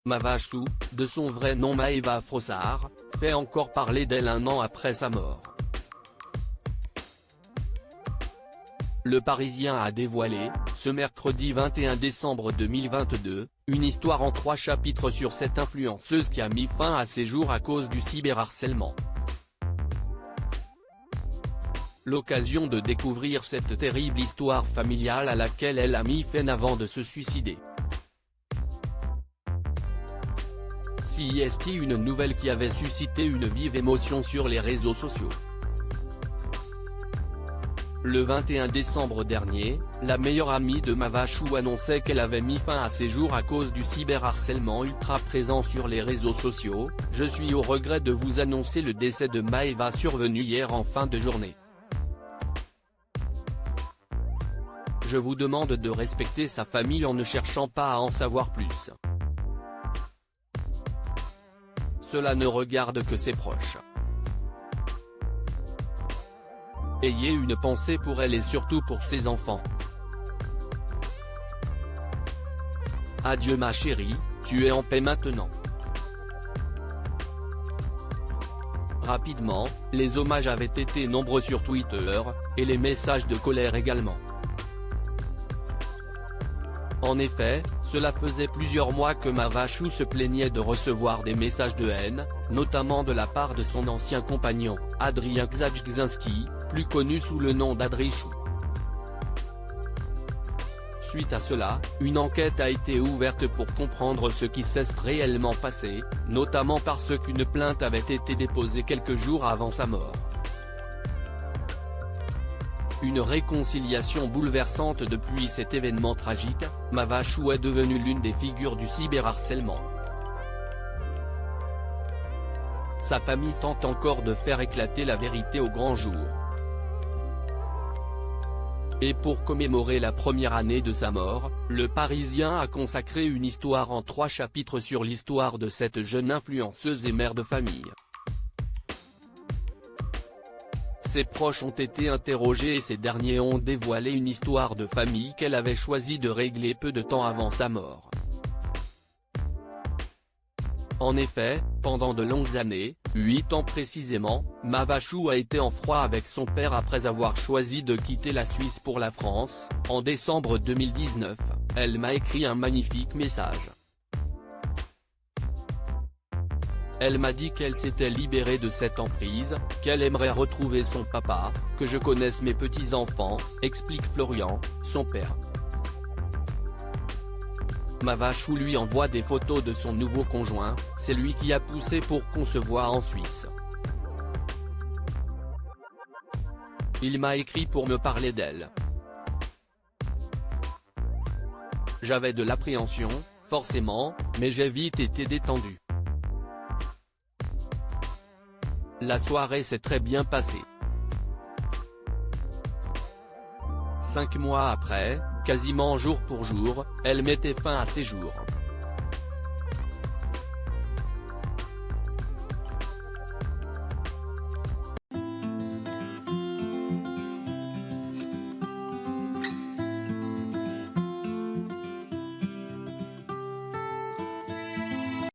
Mavachou, de son vrai nom Maeva Frossard, fait encore parler d'elle un an après sa mort. Le Parisien a dévoilé, ce mercredi 21 décembre 2022, une histoire en 3 chapitres sur cette influenceuse qui a mis fin à ses jours à cause du cyberharcèlement. L'occasion de découvrir cette terrible histoire familiale à laquelle elle a mis fin avant de se suicider. C'est une nouvelle qui avait suscité une vive émotion sur les réseaux sociaux. Le 21 décembre dernier, la meilleure amie de Mavachou annonçait qu'elle avait mis fin à ses jours à cause du cyberharcèlement ultra présent sur les réseaux sociaux. « Je suis au regret de vous annoncer le décès de Maeva survenu hier en fin de journée. Je vous demande de respecter sa famille en ne cherchant pas à en savoir plus. Cela ne regarde que ses proches. Ayez une pensée pour elle et surtout pour ses enfants. Adieu ma chérie, tu es en paix maintenant. » Rapidement, les hommages avaient été nombreux sur Twitter, et les messages de colère également. En effet, cela faisait plusieurs mois que Mavachou se plaignait de recevoir des messages de haine, notamment de la part de son ancien compagnon, Adrien Gzadzinski, plus connu sous le nom d'Adrichou. Suite à cela, une enquête a été ouverte pour comprendre ce qui s'est réellement passé, notamment parce qu'une plainte avait été déposée quelques jours avant sa mort. Une réconciliation bouleversante depuis cet événement tragique, Mavachou est devenue l'une des figures du cyberharcèlement. Sa famille tente encore de faire éclater la vérité au grand jour. Et pour commémorer la première année de sa mort, le Parisien a consacré une histoire en 3 chapitres sur l'histoire de cette jeune influenceuse et mère de famille. Ses proches ont été interrogés et ces derniers ont dévoilé une histoire de famille qu'elle avait choisi de régler peu de temps avant sa mort. En effet, pendant de longues années, 8 ans précisément, Mavachou a été en froid avec son père après avoir choisi de quitter la Suisse pour la France. En décembre 2019, elle m'a écrit un magnifique message. Elle m'a dit qu'elle s'était libérée de cette emprise, qu'elle aimerait retrouver son papa, que je connaisse mes petits-enfants, explique Florian, son père. Mavachou lui envoie des photos de son nouveau conjoint, c'est lui qui a poussé pour qu'on se voie en Suisse. Il m'a écrit pour me parler d'elle. J'avais de l'appréhension, forcément, mais j'ai vite été détendu. La soirée s'est très bien passée. 5 mois après, quasiment jour pour jour, elle mettait fin à ses jours.